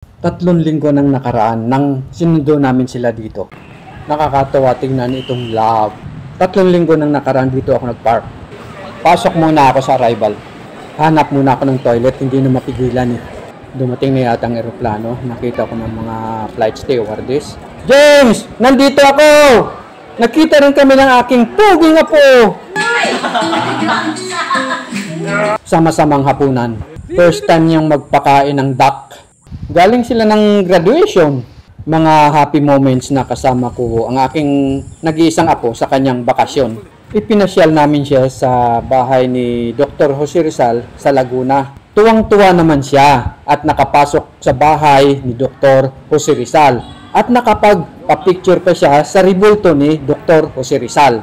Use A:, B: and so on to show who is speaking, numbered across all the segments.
A: 3 linggo nang nakaraan nang sinundo namin sila dito. Nakakatawa tingnan itong love. 3 linggo nang nakaraan dito ako nagpark. Pasok muna ako sa arrival. Hanap muna ako ng toilet, hindi na mapigilan eh. Dumating na yata ang eroplano. Nakita ko ng mga flight stewardess. James! Nandito ako! Nakita rin kami ng aking puging apo! Sama-samang hapunan. First time niyang magpakain ng duck. Galing sila ng graduation. Mga happy moments na kasama ko ang aking nag-iisang apo sa kanyang bakasyon. Ipinasyal namin siya sa bahay ni Dr. Jose Rizal sa Laguna. Tuwang-tuwa naman siya at nakapasok sa bahay ni Dr. Jose Rizal at nakapagpa-picture pa siya sa rebulto ni Dr. Jose Rizal.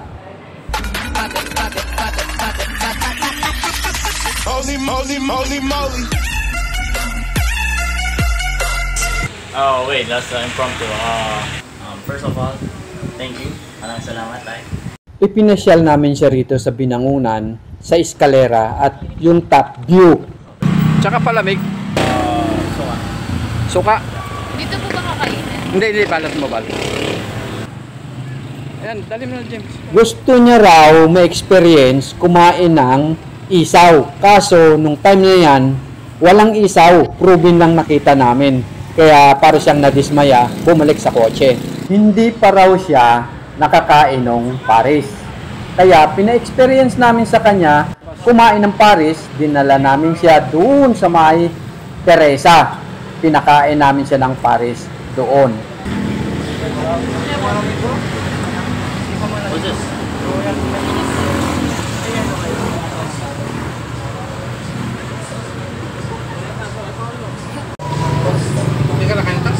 B: Oh wait, that's impromptu. First of all, thank you. Maraming salamat tayo.
A: Ipinasyal namin siya rito sa Binangunan, sa eskalera at yung top view. Tsaka palamig.
B: Suka.
A: Suka.
C: Dito po ba kakainin?
A: Hindi, balat mo balat. Ayan, dali mo na James. Gusto niya raw ma-experience kumain ng isaw. Kaso, nung time niya yan, walang isaw. Proven lang nakita namin. Kaya para siyang nadismaya, bumalik sa kotse. Hindi pa raw siya nakakain ng Paris. Kaya pina-experience namin sa kanya kumain ng Paris. Dinala namin siya doon sa may Teresa. Pinakain namin siya ng Paris doon.
B: What's this?
D: Hindi ka nakantas?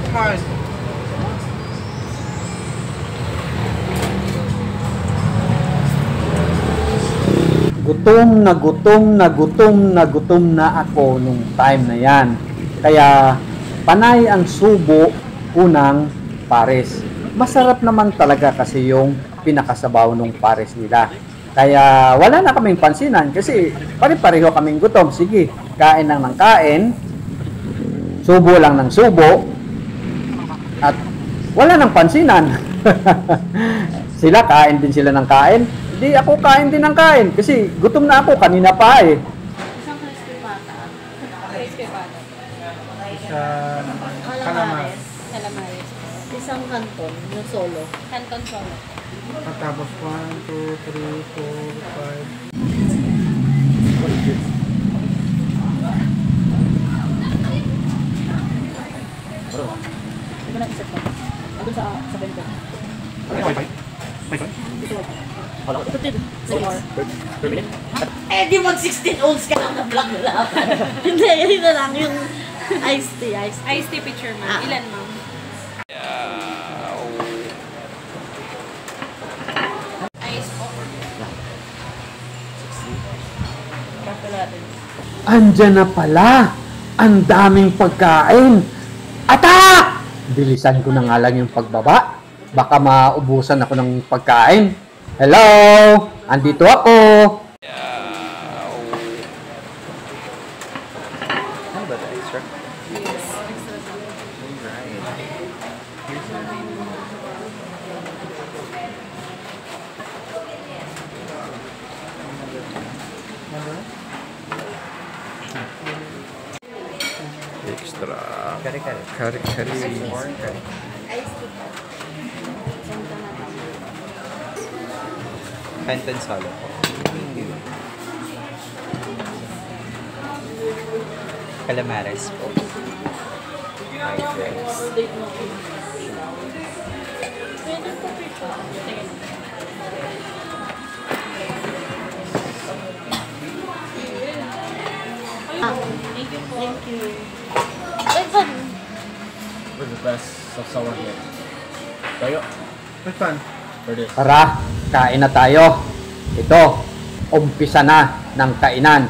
D: Kumain.
A: Gutom na ako nung time na yan. Kaya panay ang subo unang Paris. Masarap naman talaga kasi yung pinakasabaw ng Paris nila. Kaya wala na kaming pansinan kasi pare-pareho kaming gutom. Sige, kain lang ng kain, subo lang ng subo, at wala nang pansinan. Sila kain din sila ng kain. Hindi ako kain din ng kain kasi gutom na ako kanina pa eh.
C: Isang crispy pata. Crispy pata.
D: Sa Calamares.
C: Calamares. Isang canton na solo. Canton solo.
D: Tapos 1, 2, 3, 4, 5.
C: Ito na isip ko. Ando sa bento. Ito din. Eh, di mag 16 ounce ka lang na vlog na lang. Hindi, yun na lang yung iced tea. Iced tea picture, ma'am. Ilan, ma'am? Ice po. Kape natin.
A: Andyan na pala. Ang daming pagkain. Atak! Bilisan ko na nga lang yung pagbaba. Baka maubusan ako ng pagkain. Hello! Andito ako!
B: How about the extra?
C: Yes, extra lang.
D: Extra.
B: Kare-kare.
D: Kari-kari.
B: More kare.
C: Iced tea po. Santa na lang.
B: Canton solo po. Calamares po. Fried rice.
C: Pwede po picture. Thank you po. Thank you. Wait, fun.
B: For the best of sour here. Tayo.
D: Which one?
B: For this.
A: Tara, kain na tayo. Ito, umpisa na ng kainan.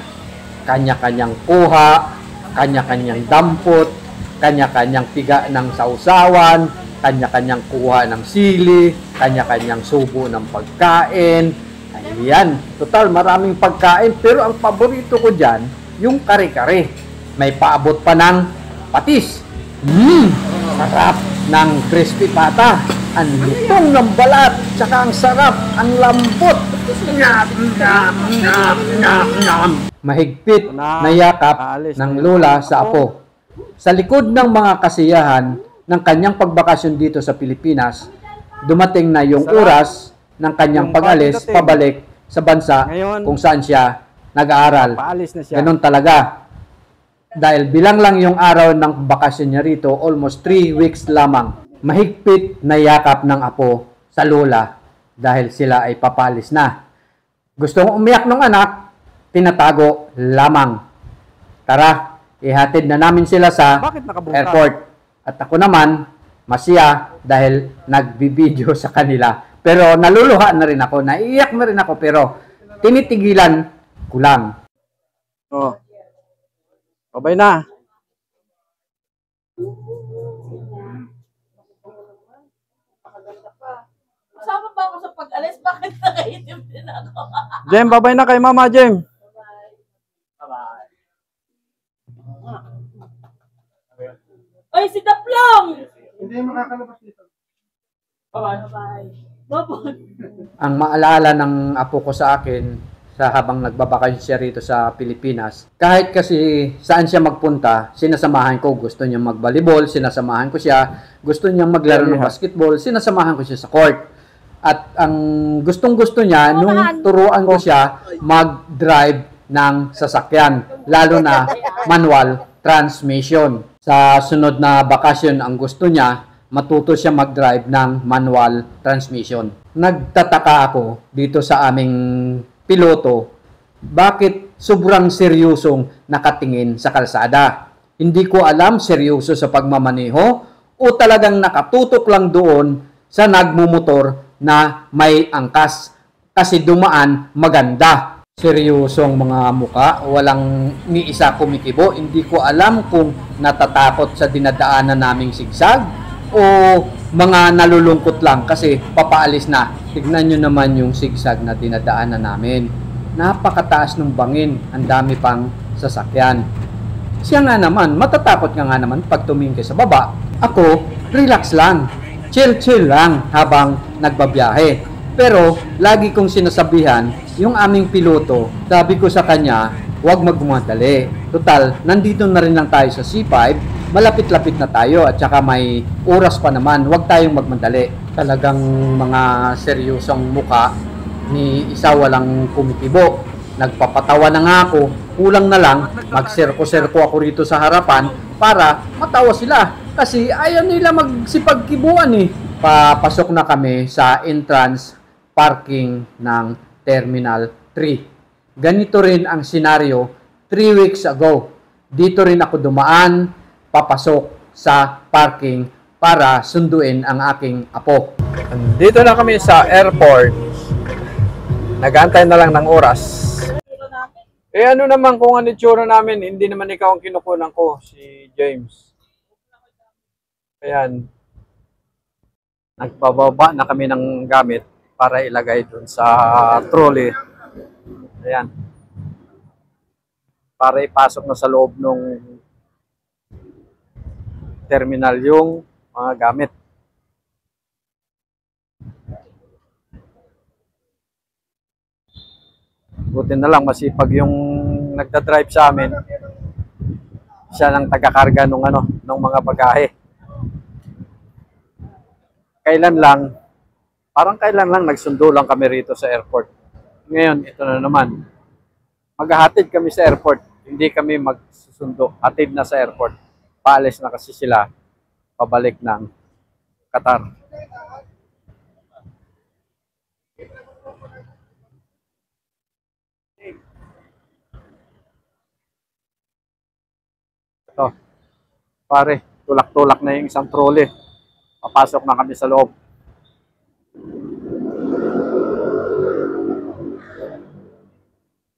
A: Kanya-kanyang kuha, kanya-kanyang dampot, kanya-kanyang piga ng sausawan, kanya-kanyang kuha ng sili, kanya-kanyang subo ng pagkain. Ayan, total maraming pagkain. Pero ang paborito ko dyan, yung kare-kare. May paabot pa ng patis. Sarap ng crispy pata. Ang lutong ng balat, tsaka ang sarap, ang lambot. Mahigpit na yakap ng lola sa apo. Sa likod ng mga kasiyahan ng kanyang pagbakasyon dito sa Pilipinas, dumating na yung oras ng kanyang pag-alis pabalik sa bansa kung saan siya nag-aaral. Ganun talaga. Dahil bilang lang yung araw ng bakasyon niya rito, almost 3 weeks lamang. Mahigpit na yakap ng apo sa lola dahil sila ay papalis na. Gustong umiyak ng anak, tinatago lamang. Tara, ihatid na namin sila sa airport. At ako naman, masaya dahil nagbibideo sa kanila. Pero naluluha na rin ako, naiiyak na rin ako, pero tinitigilan ko lang.
D: Oh. Babay na.
C: Kasama ba ako sa pag-alis? Bakit nakaitim din ako?
D: Jem, babay na kay Mama, Jem.
C: Oy, si Daplong!
D: Hindi makakalabas dito.
C: Bye-bye. Bye-bye.
A: Ang maalala ng apo ko sa akin sa habang nagbabakasyon siya rito sa Pilipinas, kahit kasi saan siya magpunta, sinasamahan ko. Gusto niya mag-volleyball, sinasamahan ko siya. Gusto niya maglaro ng basketball, sinasamahan ko siya sa court. At ang gustong-gusto niya, nung turuan ko siya mag-drive ng sasakyan, lalo na manual transmission. Sa sunod na bakasyon, ang gusto niya, matuto siya mag-drive ng manual transmission. Nagtataka ako dito sa aming piloto, bakit sobrang seryosong nakatingin sa kalsada. Hindi ko alam seryoso sa pagmamaneho o talagang nakatutok lang doon sa nagmumotor na may angkas kasi dumaan maganda. Seryosong mga muka, walang ni isa kumikibo. Hindi ko alam kung natatakot sa dinadaanan naming sigsag o mga nalulungkot lang kasi papaalis na. Tignan nyo naman yung sigsag na dinadaanan namin. Napakataas ng bangin, ang dami pang sasakyan. Siya nga naman, matatakot nga naman pag tumingin sa baba. Ako, relax lang, chill lang habang nagbabiyahe. Pero lagi kong sinasabihan yung aming piloto, sabi ko sa kanya, huwag magmadali. Total, nandito na rin lang tayo sa C5, malapit-lapit na tayo at saka may oras pa naman, huwag tayong magmadali. Talagang mga seryosong muka, ni isa walang kumikibo. Nagpapatawa na nga ako, kulang na lang, magserko-serko ako rito sa harapan para matawa sila. Kasi ayaw nila magsipagkibuan eh. Papasok na kami sa entrance parking ng Terminal 3. Ganito rin ang senaryo 3 weeks ago. Dito rin ako dumaan, papasok sa parking para sunduin ang aking apo.
D: Dito na kami sa airport. Nag-aantay na lang ng oras. Eh ano naman kung ano itsura namin, hindi naman ikaw ang kinukunan ko, si James. Ayan. Nagpababa na kami ng gamit para ilagay dun sa trolley. Ayan. Para ipasok na sa loob ng terminal yung mga gamit. Buti na lang masipag yung nagda-drive sa amin. Siya lang taga-karga nung mga bagahe. Kailan lang nagsundo lang kami rito sa airport. Ngayon, ito na naman. Maghahatid kami sa airport. Hindi kami magsusundo. Hatid na sa airport. Paalis na kasi sila. Pabalik ng Qatar. Ito. Pare, tulak-tulak na yung isang trolley. Papasok na kami sa loob.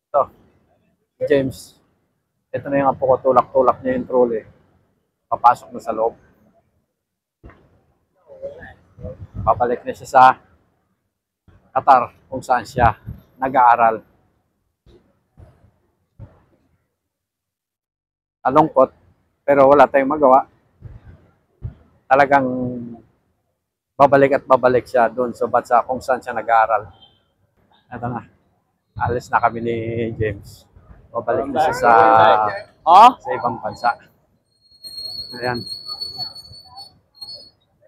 D: Ito. James. Ito na yung apo ko. Tulak-tulak niya yung trolley. Papasok na sa loob. Papalik na siya sa Qatar kung saan siya nag-aaral. Nalungkot, pero wala tayong magawa. Talagang babalik at babalik siya doon sa bansa kung saan siya nag-aaral. Ito na, alis na kami ni James. Babalik na siya sa ibang bansa. Ayan.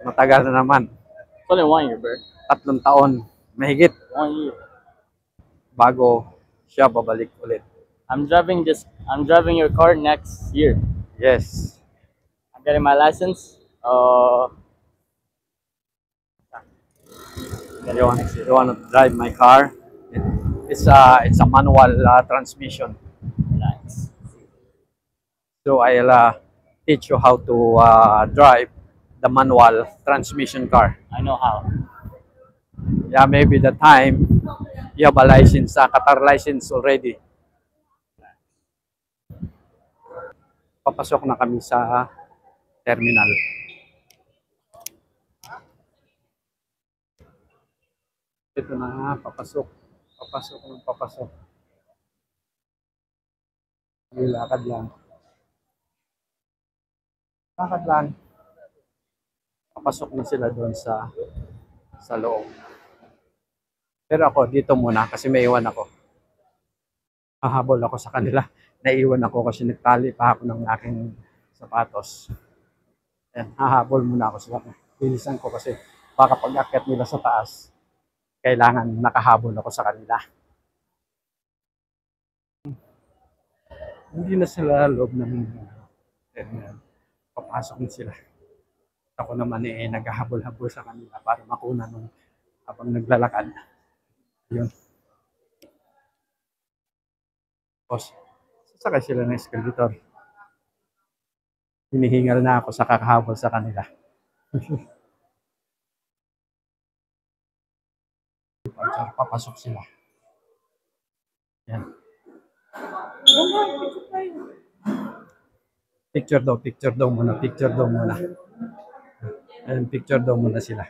D: Matagal na naman.
B: It's only 1 year, bro.
D: 3 taon, mahigit,
B: 1 year.
D: bago siya babalik ulit.
B: I'm driving your car next year.
D: Yes.
B: I'm getting my license.
D: You want to drive my car? It's a manual transmission.
B: Nice.
D: So I'll teach you how to drive the manual transmission car.
B: I know how.
D: Yeah, maybe the time you have a license, a Qatar license already. Papasok na kami sa terminal. Ito na, papasok. Papasok. Lakad lang. Papasok na sila doon sa loob. Pero ako, dito muna kasi may iwan ako. Hahabol ako sa kanila. Naiwan ako kasi nagtali pa ako ng aking sapatos. Ayan, hahabol muna ako sila. Bilisan ko kasi baka pag-akyat nila sa taas, kailangan nakahabol ako sa kanila. Hindi na sila loob ng terminal. Papasok na sila. Ako naman naghahabol-habol sa kanila para makuna nung habang naglalakad. Yun. Tapos, sasakay sila ng escalator. Hinihingal na ako sa kakahabol sa kanila. Papasok sila. Yan. Picture daw muna. Ayan, picture daw muna sila.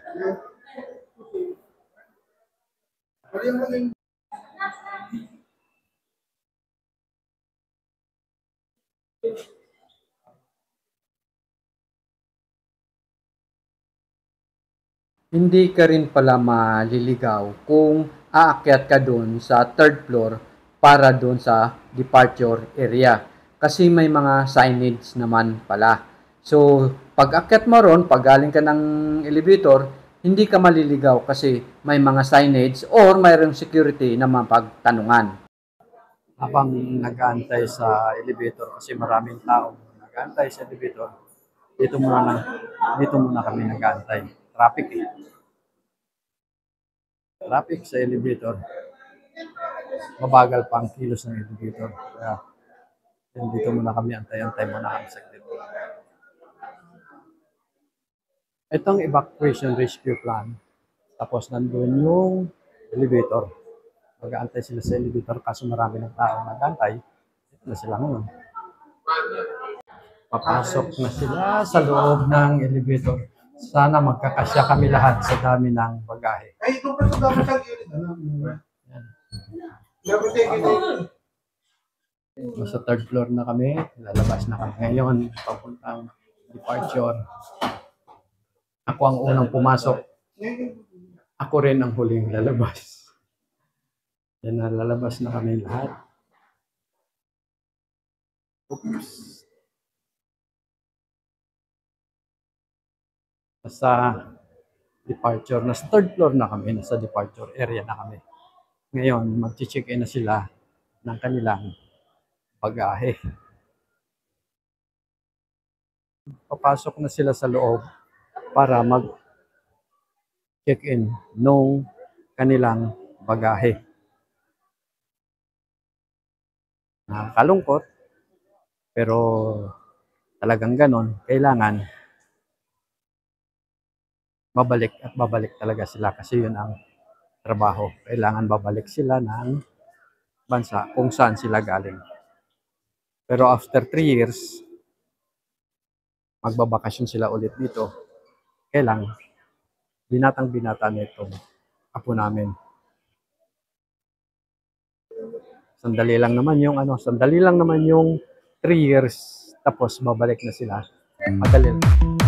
A: Hindi ka rin pala maliligaw kung aakyat ka doon sa third floor para doon sa departure area. Kasi may mga signage naman pala. So, pag akyat mo ron, pag galing ka ng elevator, hindi ka maliligaw kasi may mga signage or mayroong security na mapagtanungan.
D: Habang nag-aantay sa elevator kasi maraming tao nag-aantay sa elevator, dito muna kami nag-aantay. Traffic sa elevator. Mabagal pa ang kilos ng elevator. Kaya dito muna kami, antay muna kami saglit. Itong evacuation rescue plan. Tapos nandun yung elevator. Mag-aantay sila sa elevator kaso marami ng tao nag-aantay. Ito na sila ngayon. Papasok na sila sa loob ng elevator. Sana magkakasya kami lahat sa dami ng bagahe.
E: Ay, ito pa sa dapat sa gilid.
D: Sa third floor na kami. Lalabas na kami ngayon. Papuntang departure. Ako ang unang pumasok. Ako rin ang huling lalabas. Yan na, lalabas na kami lahat. Oops. Sa departure, nasa third floor na kami, nasa departure area na kami. Ngayon, mag-check-in na sila ng kanilang bagahe. Papasok na sila sa loob para mag-check-in ng kanilang bagahe. Nakakalungkot, pero talagang ganon, kailangan babalik at babalik talaga sila kasi yun ang trabaho. Kailangan babalik sila ng bansa kung saan sila galing. Pero after 3 years, magbabakasyon sila ulit dito. Kailangan, binatang-binata nitong apo namin. Sandali lang naman yung 3 years, tapos babalik na sila. Madali lang.